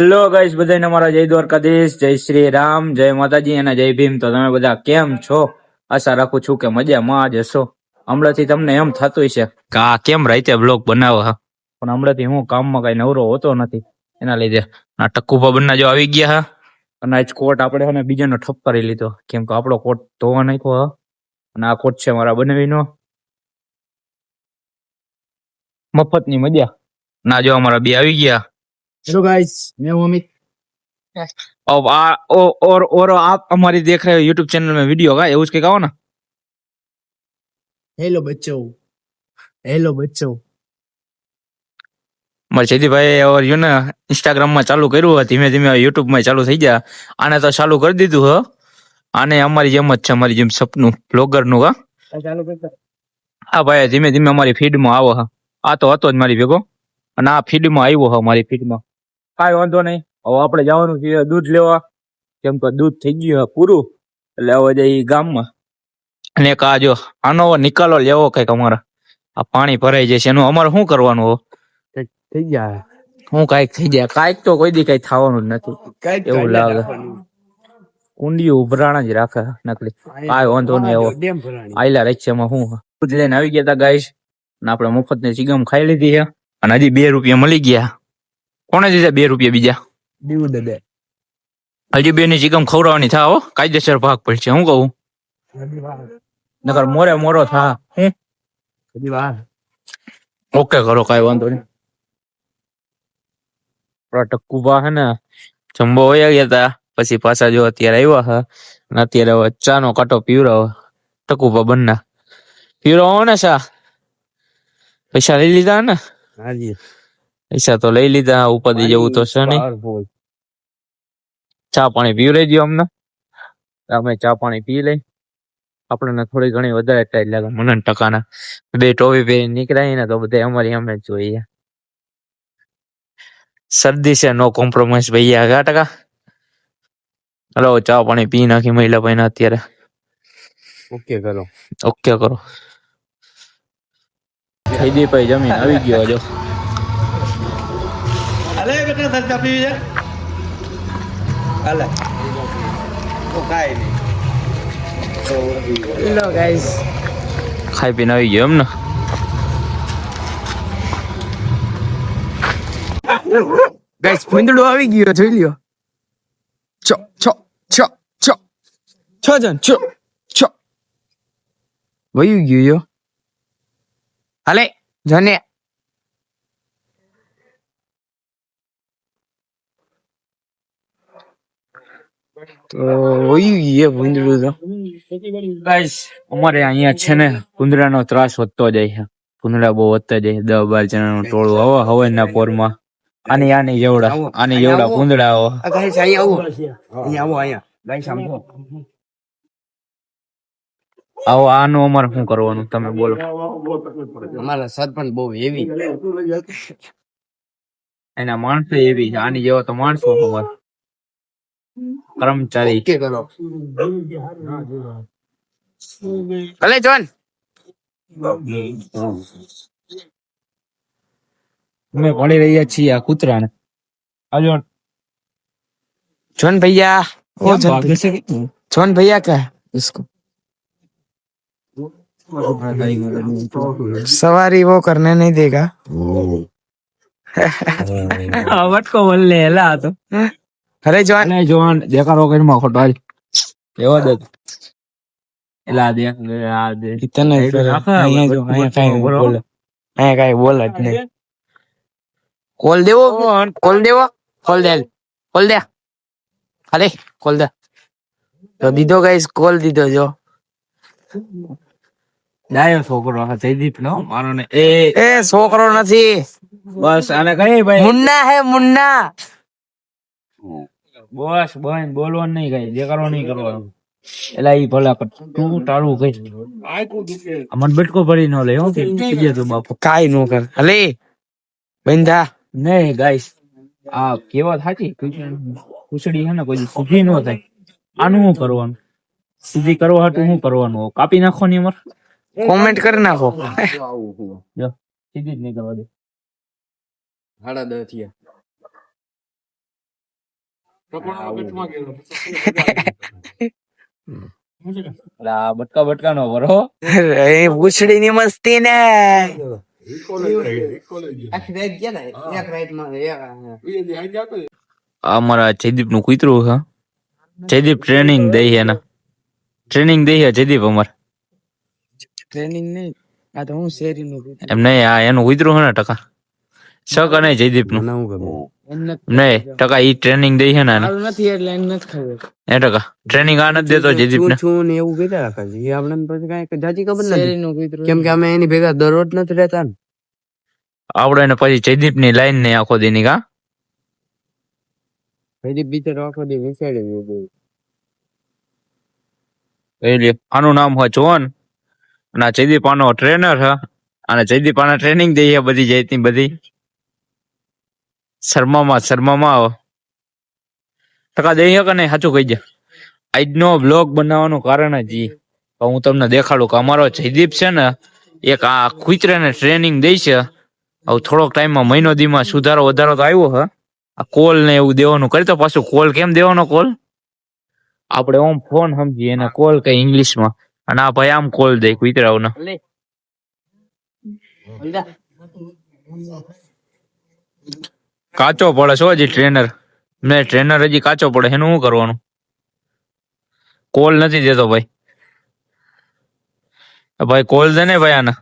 Hello guys, બધાને અમારા જય દ્વારકાધીશ, જય શ્રી રામ, જય માતાજી અને જય ભીમ. તો તમે બધા કેમ છો? આશા રાખું છું કે મજામાં જ હશો. હમણાંથી તમને એમ થતું છે કે આ કેમ રાતે બ્લોગ બનાવો, હા, પણ હમણાંથી હું કામમાં કઈ નવરો હોતો નથી, એના લીધે આ ટક્કુભા બંને જો આવી ગયા હા. અને આજ કોટ આપણે છે ને બીજાનો ઠપ કરી લીધો, કેમ કે આપણો કોટ ધોવા નાખ્યો હા. અને આ કોટ છે મારા બનાવીનો મફતની મજા. ના જો અમારા બે આવી ગયા. हेलो गाइस, मैं हूं अमित। अब और आप हमारी देख रहे हो यूट्यूब चैनल में वीडियो होगा, ये उसके कहो ना। हेलो बच्चों, हेलो बच्चों। મારે જયદીભાઈ ઓર યુ ને ઇન્સ્ટાગ્રામ માં ચાલુ કર્યું, ધીમે ધીમે યુટ્યુબ માં ચાલુ થઈ ગયા. આને તો ચાલુ કરી દીધું હ. આને અમારી જેમ જ છે, અમારી જેમ સપનું બ્લોગર નું હા. चालू करता। હા ભાઈ, ધીમે ધીમે અમારી ફીડ માં આવો હા. આ તો હતો જ મારી ભેગો, અને આ ફીડ માં આવ્યો હા મારી ફીડ માં. કાંઈ વાંધો નહીં, હવે આપણે જવાનું છે દૂધ લેવા, કેમ કે દૂધ થઈ ગયું પૂરું, એટલે હવે જઈ ગામમાં. અને એક આ જો આનો નિકાલો લેવો કઈક અમારે. આ પાણી ભરાઈ જશે, એનું અમારે શું કરવાનું હો? થઈ ગયા હું કાંઈક થઈ જાય, કાંઈક તો કોઈ દી કઈ થવાનું જ નથી કઈક એવું લાગે. ઊંડિયું ઉભરાણા જ રાખે નકલી. કાંઈ વાંધો નહીં, એવો ડેમ ભરાણી આયલા રહે એમાં શું દૂધ લઈને આવી ગયા હતા ગાઈસ, અને આપણે મફત ની ચીગમ ખાઈ લીધી છે. અને હજી 2 રૂપિયા મળી ગયા. કોને દીધા 2 રૂપિયા બીજા? દીવું દે હજી 2 ની ચીગમ ખવડાવવાની થા હો, કાયદેસર ભાગ પડશે. હું કહું નકર મોરે મોરો થા. હું હજી વાર ઓકે કરો, કાંઈ વાંધો નહીં. ટક્કુભા હે ને જમ્બો વયા ગયા તા, પછી પાછા જો અત્યારે આવ્યા હા. અને અત્યારે હવે ચા નો કાંટો પીવડાવો ટક્કુભા બંને પીવડાવો ને ચા. પૈસા લઈ લીધા ને? હાજી પૈસા તો લઈ લીધા, ઉપાધિ જેવું તો છે નહીં. ચા પાણી પીવડાવી દો અમને, અમે ચા પાણી પી લઈ. આપણને થોડી ઘણી વધારે ટાઈટ લાગે મને ટકાના. 2 ટોપી પહેરી નીકળાય ને તો બધા અમારી અમે જ જોઈએ. શરદી છે, નો કોમ્પ્રોમાઇઝ ભૈયા. 10%. હલો, ચા પાણી પી નાખી મહિલા ભાઈ ના અત્યારે. ઓકે કરો ઓકે કરો. જયદીપભાઈ જમીન આવી ગયો જો. અરે બેટા સચ્ચા પી જા અલે ઓ કાઈ નહીં હેલો ગાઈસ, ખાઈ પીને આવી ગયો એમ ને. ગાઈસ ભૂંદડો આવી ગયો, જોઈ લ્યો. છ છ છ છ છ જણ છ છ વયું ગયું યો. હાલે જને તો વયું ગયું ભૂંદડું તો. ગાઈસ અમારે અહીંયા છે ને કુંદરાનો ત્રાસ વધતો જાય છે. કુંદરા બહુ વધતા જાય, 10-12 જણાનું ટોળું હવે હવનના પોરમાં. આની જેવડા કુંદડાઓ. ગાઈસ અહીંયા આવો, અહીંયા આવો, અહીંયા ગાઈસ આમ જો. આવો આનું અમારે શું કરવાનું તમે બોલો. અમારા સરપંચ બહુ હેવી, એના માણસો એવી છે, આની જેવા તો માણસો અમારે કર્મચારી. કે કરો ભલે જોન. અમે ભણી રહ્યા છીએ આ કૂતરાને. આજો જોન भैया, ओ जोन भैया क्या है इसको सवारी वो करने नहीं देगा. વટકો બોલે હેલા તો. અરે જોન અને જોન દેખાડો કરીને માં ખોટો હાલ એવા દે એલા દે આ દે इतना અહીંયા જો અહીંયા કાઈ બોલે, અહીંયા કાઈ બોલે જ નહીં. કોલ દેવો, કોલ દેવો, કોલ દે, કોલ દે. અરે કોલ દે તો દીધો ગાઈસ, કોલ દીધો જો. ડાયો છોકરો હા જયદીપ નો મારો ને એ છોકરો નથી, બસ આને કઈ ભાઈ મુન્ના હે મુન્ના. બસ બન બોલવાનું નહીં, કઈ દેખાડો નહીં કરવાનું. એલા ઈ ભલા તું તારું કઈ મન બેટકો ભરી ન લે હો કે કીજે તું બાપુ કાઈ નો કર. અલે બંધા નહીં ગાઈસ, આ કેવા થાચી ખુશડી હે ને કોઈ સીધી ન થાય. આનું શું કરવાનું? સીધી કરવા હાટું શું કરવાનું? કાપી નાખવાની અમાર કોમેન્ટ કરી નાખો. જો સીધી જ નહીં કરવા દે. 10:30 થયા. આ બટકા બટકા નો ભરો. એ પૂછડી ની મસ્તી ને આ અમારા જયદીપ નું કૂતરું છે. જયદીપ ટ્રેનિંગ દઈ છે એના. ટ્રેનિંગ દઈ છે જયદીપ અમાર. ટ્રેનિંગ નહીં આ તો હું શેરી નું એમ નહીં, આ એનું કૂતરું છે ને ટકા. શક નહીં જયદીપ નું. નહીં ટકા ઈ ટ્રેનિંગ દઈ છે ને એને. નથી એટલે એને નથી ખબર એ ટકા ટ્રેનિંગ આ નથી દેતો જયદીપ ને. છું ને એવું કીધા રાખે છે એ આપણને પછી કઈ જાજી ખબર શેરી નથી નું કૂતરું કેમ કે અમે એની ભેગા દરરોજ નથી રહેતા ને આવડે ને પછી જયદીપ ની લાઈન ને આખો દી ની કા. પછી બિચારો આખો દી વિચારે આનું નામ હોય જોન અને આ જયદીપ આનો ટ્રેનર છે અને જયદીપ આને ટ્રેનિંગ દઈ છે બધી જયતી બધી. શર્મામાં આવો ટકા દઈ કે નહીં સાચું કહી દે. આજનો બ્લોગ બનાવવાનું કારણ જ ઈ હું તમને દેખાડું કે અમારો જયદીપ છે ને એક આ કૂતરાને ટ્રેનિંગ દઈ છે. હવે થોડોક ટાઈમમાં મહિનો દીમાં સુધારો વધારો તો આવ્યો છે. આ કોલ ને એવું દેવાનું કરતો પાછું કોલ કેમ દેવાનો કોલ આપણે ઓમ ફોન સમજીએ એને કોલ કઈ ઇંગ્લિશમાં અને આ ભાઈ આમ કોલ દે કૂતરાઓને. કાચો પડે છો હજી ટ્રેનર મેં ટ્રેનર હજી કાચો પડે એનું શું કરવાનું. કોલ નથી દેતો ભાઈ. ભાઈ કોલ દે ને ભાઈ આને.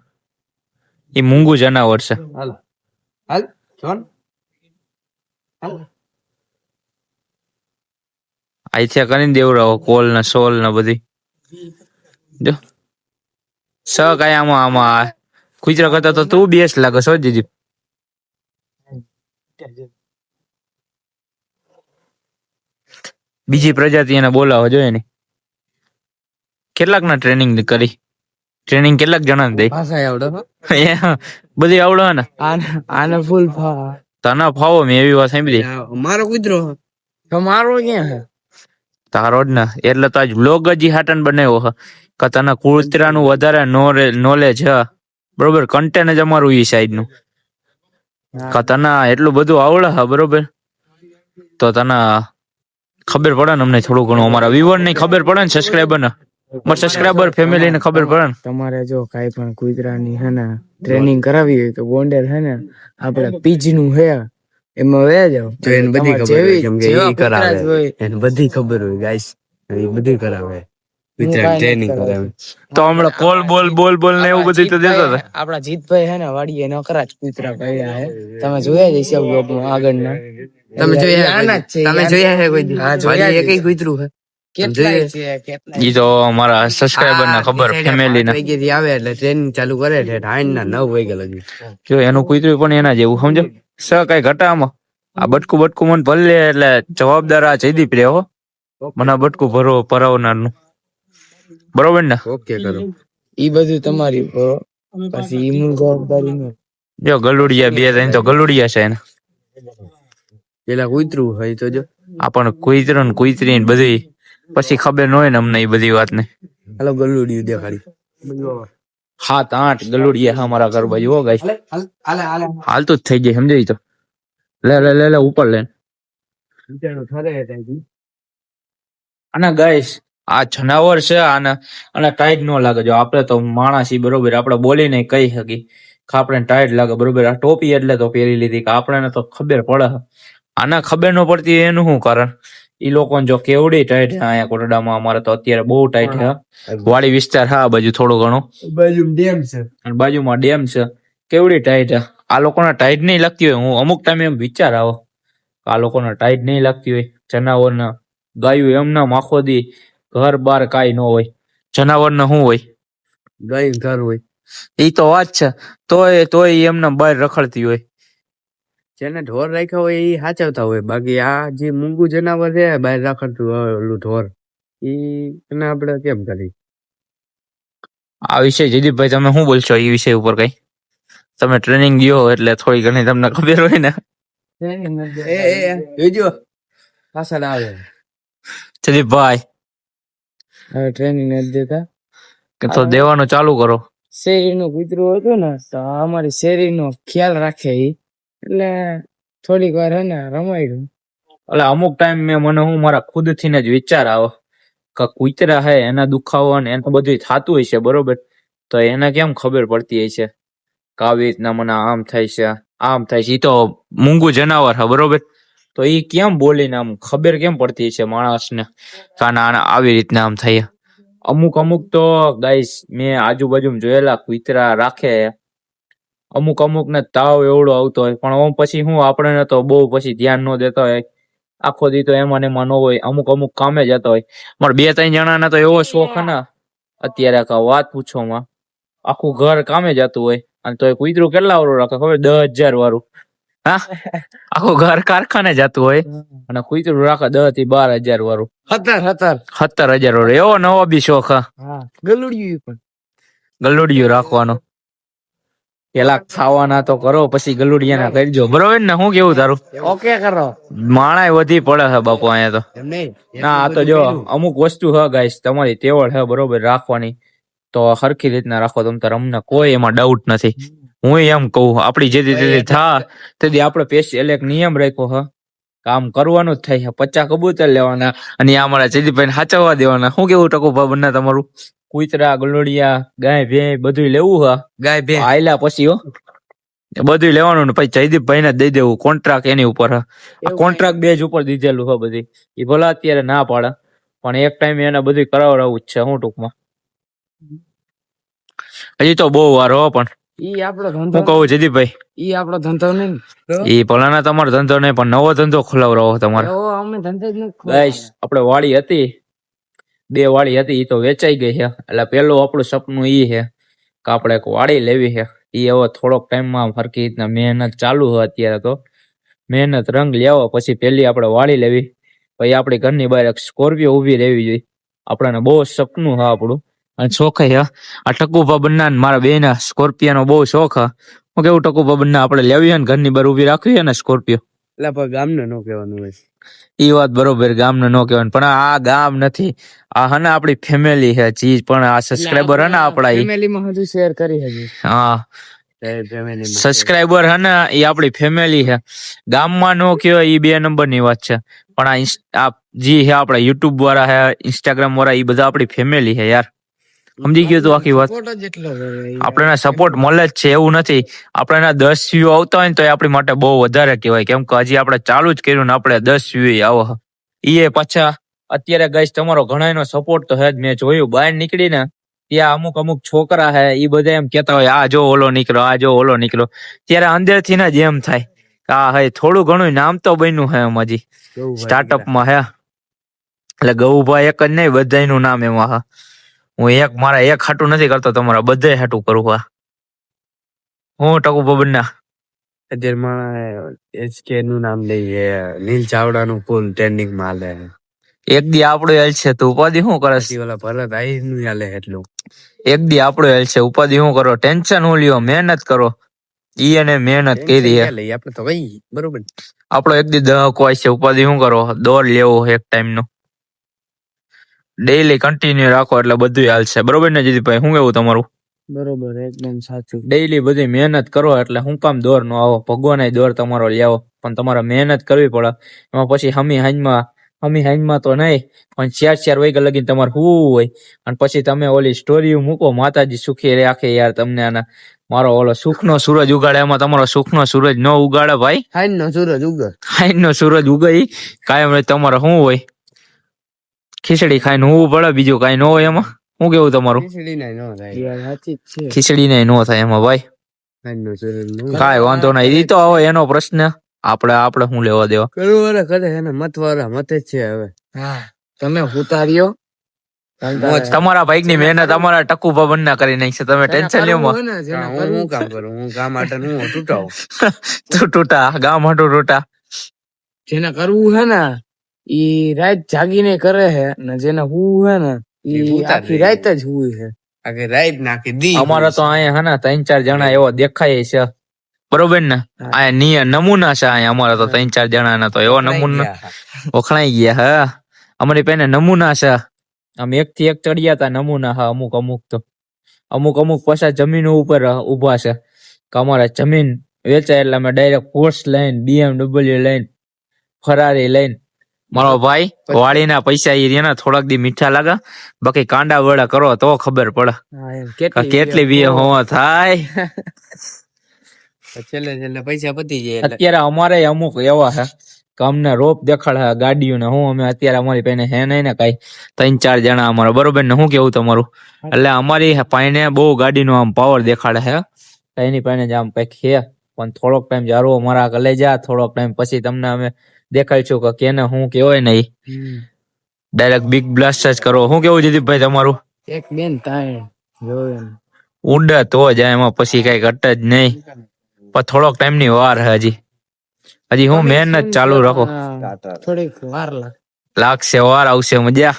એ મૂંગું જનાવર છે. હાલ હાલ જોન આઈથે કરીને દેવડાવો કોલ ને સોલ ને બધી જો સ કઈ આમાં કુતરા કરતા તો તું બેસ લાગે છો દીદી. બીજી પ્રજાતિ એને બોલાવો જોઈએ ને. કેટલાક ના ટ્રેનિંગ કરી ટ્રેનિંગ કેટલાક જણા દે ભાષા આવડે હો બધી આવડે ને. આને ફૂલ તને ફાવો મેં એવી વાત સાંભળી. મારો કૂતરો તો મારો ક્યાં છે તારો જ ને એટલે તો આજ બ્લોગ જ હાટન બનાવ્યો છે કે તને કુતરાનું વધારે નોલેજ છે બરોબર. કન્ટેન્ટ જ અમારું ઈ સાઈડ નું કે તને એટલું બધું આવડે છે બરોબર તો તને ખબર પડે ને અમને થોડું ઘણું અમારા વ્યુઅર ને ખબર પડે ને સબસ્ક્રાઈબર ને સબસ્ક્રાઈબર ફેમિલી ને ખબર પડે ને. તમારે જો કઈ પણ કૂતરાની હે ને ટ્રેનિંગ કરાવી હોય તો ગોંડેલ હે ને આપણે પીજ નું હે એમાં વયા જાવ તો એને બધી ખબર હોય કેમ કે એ કરાવે એને બધી ખબર હોય ગાઈસ એ બધું કરાવે કૂતરા ટ્રેનિંગ કરાવે તો હમણાં બોલ ને એવું બધું તો દેતા હતા. આપડા જીતભાઈ હે ને વાડીએ નકરા જ કૂતરા પડ્યા હે તમે જોયા જ હશે બ્લોગમાં આગળના. તમે જોયા તમે જોયા હે કોઈ દી? હા, જોયા વાડી છે. એકય કૂતરું હે કેટલાય છે કેટલાય ઈ તો અમારા સબસ્ક્રાઈબર ને ખબર ફેમિલી ને. 5 વાગ્યાથી આવે એટલે ટ્રેનિંગ ચાલુ કરે છે 9 વાગ્યા લગી જો એનું કૂતરું પણ એના જેવું સમજો સ કઈ ઘટામાં આ બટકું મને ભલે એટલે જવાબદાર આ જયદીપ રે હો. મને આ બટકું ભરાવનાર નું બરોબર ને. ઓકે કરો ઈ બધું તમારી ઉપર. પછી ઈનું જવાબદારી નું જો ગલુડિયા બે ત્રણ તો ગલુડિયા છે એને. પેલા કૂતરું હોય તો જો આ પણ કુતરું ને કુતરી ને બધી પછી ખબર ન હોય ને અમને એ બધી વાત ને. હાલો ગલુડિયું દેખાડી 7-8 ગલુડિયા અમારા ઘર બાજુ હો ગાઈસ. હાલે હાલે હાલતું જ થઈ જાય સમજાય તો. લે ઉપર લે. વિચારો ઠરે એટલે અને ગાઈસ આ જનાવર છે આને અને ટાઈટ ન લાગે. જો આપણે તો માણસી બરોબર આપણે બોલીને કહી શકી કે આપણે ટાઈટ લાગે બરોબર. આ ટોપી એટલે તો પહેરી લીધી કે આપણે તો ખબર પડે. આના ખબર ન પડતી એનું શું કારણ. ઈ લોકોને જો કેવડી ટાઈટ છે અહીંયા કોટડામાં અમારે તો અત્યારે બહુ ટાઈટ છે. વાડી વિસ્તાર હા બાજુ થોડું ઘણું બાજુ ડેમ છે અને બાજુમાં ડેમ છે. કેવડી ટાઈટ છે. આ લોકોને ટાઈટ નહીં લાગતી હોય. હું અમુક ટાઈમે એમ વિચાર આવો આ લોકોને ટાઈટ નહીં લાગતી હોય. જનાવરના ગાયું એમના આખો દી ઘર બાર કાંઈ ન હોય. જનાવરને શું હોય ગાય ઘર હોય ઈ તો વાત છે. તોય એમને બહાર રખડતી હોય. જેને ઢોર રાખ્યા હોય એ સાચવતા હોય બાકી આ જે મૂંગું જનાવર છે બહાર રાખડતું હોય ઓલું ઢોર એને આપણે કેમ કરી. આ વિષય જયદીપભાઈ તમે શું બોલશો એ વિષય ઉપર કઈ. તમે ટ્રેનિંગ દો એટલે થોડી ઘણી તમને ખબર હોય ને. જોજો પાછળ આવે જયદીપભાઈ હવે ટ્રેનિંગ નથી દેતા. કે તો દેવાનું ચાલુ કરો. શેરીનું કૂતરું હતું ને તો અમારી શેરીનો ખ્યાલ રાખે ઈ એટલે થોડીક વાર હે ને રમાડ્યું એટલે અમુક ટાઈમ મને હું મારા ખુદ થી જ વિચાર આવો કે કૂતરા હે એના દુખાવો ને એને બધું થતું હોય છે બરોબર, તો એને કેમ ખબર પડતી હોય છે કે આવી રીતના મને આમ થાય છે આમ થાય છે. ઈ તો મૂંગું જનાવર હે બરોબર, તો ઈ કેમ બોલીને આમ ખબર કેમ પડતી છે માણસને કે આના આવી રીતના આમ થાય. અમુક અમુક તો ગાઈસ મેં આજુબાજુ જોયેલા કૂતરા રાખે, અમુક અમુક ને તાવ એવડો આવતો હોય પણ ઓમ પછી હું આપણે તો બહુ પછી ધ્યાન ન દેતા હોય, આખો દી તો એમાં ને એમાં ન હોય, અમુક અમુક કામે જતા હોય. મારે 2-3 જણાને તો એવો શોખ હે ને અત્યારે વાત પૂછોમાં, આખું ઘર કામે જતું હોય અને તો કૂતરું કેટલા વાળું રાખે ખબર, 10,000 વાળું. હા, આખું ઘર કારખાને જતું હોય અને કૂતરું રાખે 10 થી 12 હજાર વાળું. 17,000 વાળું. એવો નવો બી શોખ હા, ગલુડિયું રાખવાનો. પેલા ખાવાના તો કરો પછી ગલુડિયાના કરજો બરોબર ને, શું કેવું તારું? ઓકે કરો. માણાય વધી પડે છે બાપુ અહીંયા તો. ના આ તો જો અમુક વસ્તુ હ ગાઈસ તમારી તેવડ હે બરોબર રાખવાની, તો હરખી રીતના રાખો તમ તાર, અમને કોઈ એમાં ડાઉટ નથી. હું એમ કહું આપડી જેથી થા તેથી આપણે પેશી એક નિયમ રાખ્યો હ, કામ કરવાનું જ થાય. 50 કબૂતર લેવાના અને અમારા જયદીપભાઈ ને સાચવવા દેવાના. શું કેવું ટકુભા બંને તમારું? કૂતરા ગલોડિયા ગાય ભેં બધું લેવું હ, ગાય બે આયલા પછી હો બધું લેવાનું ને પછી જયદીપભાઈ ને દઈ દેવું. કોન્ટ્રાક્ટ એની ઉપર હ, કોન્ટ્રાક્ટ બેઝ ઉપર દીધેલું હ બધી. એ ભલા અત્યારે ના પાડે પણ એક ટાઈમ એને બધું કરાવડાવવું જ છે. હું ટૂંકમાં હજી તો બહુ વાર હો, પણ ઈ આપણો હું ધંધો, કહું જયદીપભાઈ, ઈ આપણો ધંધો નહીં. એ ભલાના તમારો ધંધો નહીં પણ નવો ધંધો ખોલાવડાવો તમારે. એવો અમે ધંધો જ નથી ગાઈસ ખોલવાનો. આપણે વાડી હતી, 2 વાડી હતી, એ તો વેચાઈ ગઈ છે. એટલે પેલું આપણું સપનું ઈ છે કે આપણે એક વાડી લેવી છે. એ હવે થોડોક ટાઈમમાં હરખી રીતના મહેનત ચાલુ છે. અત્યારે તો મહેનત રંગ લેવો પછી પેલી આપણે વાડી લેવી, પછી આપણી ઘરની બહાર એક સ્કોર્પિયો ઊભી રહેવી જોઈએ. આપણને બહુ સપનું છે આપણું અને શોખ છે. આ ટકુભા બંને મારા બેના સ્કોર્પિયો નો બહુ શોખ છે. હું કેવું ટકુભા બંને આપણે લેવી ને ઘરની બહાર ઊભી રાખવી ને સ્કોર્પિયો? એટલે પણ ગામને નો કહેવાનું હોય. એ વાત બરોબર, ગામને નો કહેવાય પણ આ ગામ નથી, આ હે ને આપણી ફેમિલી છે. ચીજ પણ આ સબસ્ક્રાઇબર હે ને આપણા ઈ, ફેમિલીમાં હજુ શેર કરી હજી. હા ફેમિલીમાં સબસ્ક્રાઇબર હે ને એ આપણી ફેમિલી છે. ગામમાં નો કહેવાય એ 2 નંબરની વાત છે, પણ આ જી છે આપણા યુટ્યુબ વાળા છે, ઇન્સ્ટાગ્રામ વાળા, એ બધા આપણી ફેમિલી છે યાર. સમજી ગયો તું આખી વાત? આપણને સપોર્ટ મળે જ છે એવું નથી. આપણે 10 વ્યૂ આવતા હોય ને તો એ આપણી માટે બહુ વધારે કહેવાય, કેમ કે હજી આપણે ચાલુ જ કર્યું ને આપણે 10 વ્યૂ આવો. એ પાછા અત્યારે ગાઈસ તમારો ઘણાનો સપોર્ટ તો હે જ. મેં જોયું બહાર નીકળીને ત્યાં અમુક અમુક છોકરા હે એ બધા એમ કેતા હોય આ જો ઓલો નીકળો, આ જો ઓલો નીકળો, ત્યારે અંદર થી ને જ એમ થાય આ હે થોડું ઘણું નામ તો બન્યું હે એમ હજી સ્ટાર્ટઅપમાં હે. એટલે ગૌભાઈ એક જ નહીં, બધાયનું નામ એમાં હે. હું મારા એક હાટું નથી કરતો, તમારા બધાય હાટું કરું હા. હું ટકુભા બંને અત્યારે મારા HK નું નામ લઈએ, નીલ ચાવડા નું ફૂલ ટ્રેન્ડિંગ માં હાલે. એક દી આપણું હેલ છે, તું ઉપાધિ શું કરસ? પછી ઓલા ભરત આઈ નું હાલે એટલું. એક દી આપણું હેલ છે, ઉપાધિ શું કરો? ટેન્શન હું લ્યો, મહેનત કરો. ઈ એને મહેનત કરી હે. આપણે તો કઈ બરોબર. આપણો એક દી 10 કોઈ છે, ઉપાધિ શું કરો? દોર લેવો એક ટાઈમ નો, ડેઈલી કન્ટિન્યુ રાખો એટલે બધું હાલશે. બરોબર ને જીતભાઈ, શું કેવું તમારું? બરોબર, એકદમ સાચું. ડેઈલી બધી મહેનત કરો એટલે હું કામ દોર નો આવો, ભગવાન દોર તમારો લેવો, પણ તમારે મહેનત કરવી પડે. એમાં પછી હમી હાંજમાં તો નહીં પણ 4 વાગ્યા લગીને તમારે હોવું હોય અને પછી તમે ઓલી સ્ટોરી મૂકો માતાજી સુખી રાખે યાર તમને. આના મારો ઓલો સુખનો સૂરજ ઉગાડે, એમાં તમારો સુખનો સૂરજ ન ઉગાડે ભાઈ. હાઈન નો સૂરજ ઉગે, હાઈન નો સૂરજ ઉગે કાયમ તમારે શું હોય? ખીચડી ખાઈને હોવું પડે, બીજું કઈ ન હોય એમાં. શું કેવું તમારું? ખીચડી ના નો થાય, સાચી જ છે. ખીચડી નહીં નો થાય એમાં ભાઈ, હાઈન નો સૂરજ નો કાંઈ વાંધો નહીં. ઈ તો હવે એનો પ્રશ્ન, આપણે શું લેવા દેવા. કરવું કરે એને મતવાળા મતે જ છે. હવે હા, તમે ઉતાર્યો તમારા ભાઈ ની મહેનત અમારા ટકુભા બંને કરી નાખશે, તમે ટેન્શન લ્યો માં. હું કામ કરું, હું કામ માટે હું તૂટાવું. તું તૂટા ગામ હાટું તૂટા. જેને કરવું હે ને ઈ રાત જાગીને કરે હે ને જેને હું હે ને ઈ આખી રાત જ હુઈ હે. આખી રાત નાખી દી. અમારા તો અહીંયા હે ને 3-4 જણા એવો દેખાય છે, બરોબર ને? અહીંયા નમૂના છે. અહીંયા અમારા તો 3-4 જણા ના તો એવો નમૂના વખણાઈ ગયા હા. અમારી પાસે નમૂના છે, આમ 1 થી 1 ચડિયા તા નમૂના હા. અમુક પાછા જમીન ઉપર ઉભા છે કે અમારા જમીન વેચાય એટલે અમે ડાયરેક્ટ પોર્સ લઈને BMW લઈને ફરારી લઈને મારો ભાઈ વાળીના પૈસા ઈ રહ્યા થોડાક દી મીઠા લાગે, બાકી કાંડા વડા કરો તો ખબર પડે કે કેટલી વીએ હોવા થાય. છેલ્લે છેલ્લે પૈસા પતી જાય એટલે અત્યારે અમારે અમુક એવા હે કે અમને રોપ દેખાડે ગાડીઓને, હું અમે અત્યારે અમારી પાસે હે નહીં ને કઈ 3-4 જણા અમારા, બરોબર ને? શું કેવું તમારું? એટલે અમારી પાસે બહુ ગાડીનો આમ પાવર દેખાડે હે, એની પાસે જ આમ કઈક છે. પણ થોડોક ટાઈમ જારો અમારા ગલે જા, થોડોક ટાઈમ પછી તમને અમે દેખાડશું કે કેને હું કેવાય ને ડાયરેક્ટ બિગ બ્લાસ્ટ જ કરો. શું કેવું જયદીપભાઈ તમારું? એક બેન તાય જોયું ઉડે તો જાય, એમાં પછી કઈ ઘટે જ નહીં. પણ થોડોક ટાઈમ ની વાર હે, હજી હું મહેનત ચાલુ રાખો, થોડીક વાર લાગશે, વાર આવશે, મજા.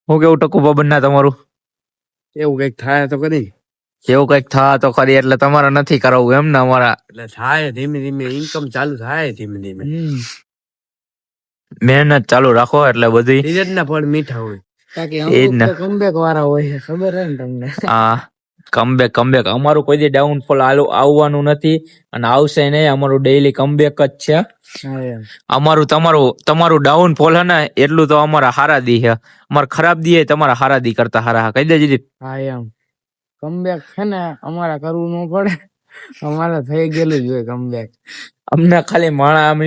હું કેવું ટકુ બાબન ના તમારું? એવું કઈક થાય તો કરી, એવું કઈક થા તો ખરી, એટલે તમારે નથી કરાવવું એમ ને? અમારા એટલે થાય ધીમે ધીમે ઇન્કમ ચાલુ થાય, ધીમે ધીમે મહેનત ચાલુ રાખો એટલે બધી ધીરજ ના ફળ મીઠા હોય. એ જ ને. કમબેક વાળા હોય છે, ખબર હે ને તમને? હા, કમબેક અમારું કોઈ દી ડાઉનફોલ આવવાનું નથી અને આવશે નહીં. અમારું ડેઈલી કમબેક જ છે. અમારું તમારું ડાઉનફોલ હે ને એટલું તો અમારા હારા દી છે, અમારા ખરાબ દી તમારા હારા દી કરતા હારા. કહી દે જીદી. હા એમ કમબેક છે ને અમારા કરવું ન પડે, અમારે થઈ ગયેલું જ હોય કમબેક. અમને ખાલી માણા આમ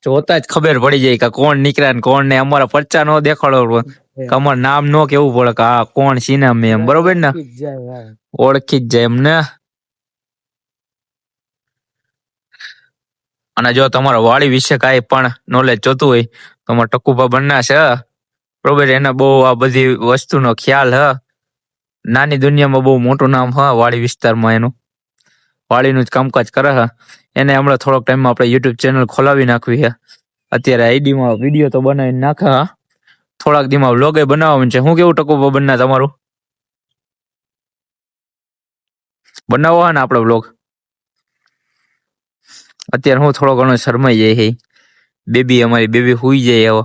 જોતા જ ખબર પડી જાય કે કોણ નીકળ્યા ને કોણ ને. અમારા પરચા નો દેખાડો કે અમારું નામ નો કેવું પડે કે આ કોણ સીના મેં એમ, બરોબર ને? ઓળખી જ જાય એમને. અને જો તમારા વાળી વિશે કાંઈ પણ નોલેજ જોતું હોય તો અમારા ટકુભા બનના છે, બરોબર? એને બહુ આ બધી વસ્તુનો ખ્યાલ હ. નાની દુનિયામાં બહુ મોટું નામ હ વાળી વિસ્તારમાં, એનું વાળીનું જ કામકાજ કરે છે. એને હમણાં થોડોક ટાઈમમાં આપણે યુટ્યુબ ચેનલ ખોલાવી નાખવી છે. અત્યારે આઈડીમાં વિડીયો તો બનાવીને નાખા, થોડાક દીમાં વ્લોગ બનાવવાનું છે. શું કેવું ટકુભા બનના તમારું? બનાવવો હોય ને આપણે વ્લોગ? અત્યારે હું થોડો ઘણો શરમાઈ જાય, બેબી અમારી બેબી હુઈ જાય, હવે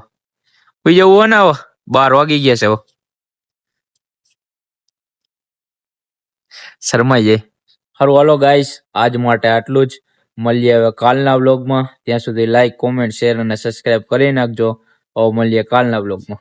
હુઈ જવું હોય ને, હવે 12 વાગી ગયા છે, હવે શરમાઈ જાય. સારું હાલો ગાઈસ, આજ માટે આટલું જ. મળીએ હવે કાલના વ્લોગમાં. ત્યાં સુધી લાઈક, કોમેન્ટ, શેર અને સબસ્ક્રાઇબ કરી નાખજો. હવે મળીએ કાલના વ્લોગમાં.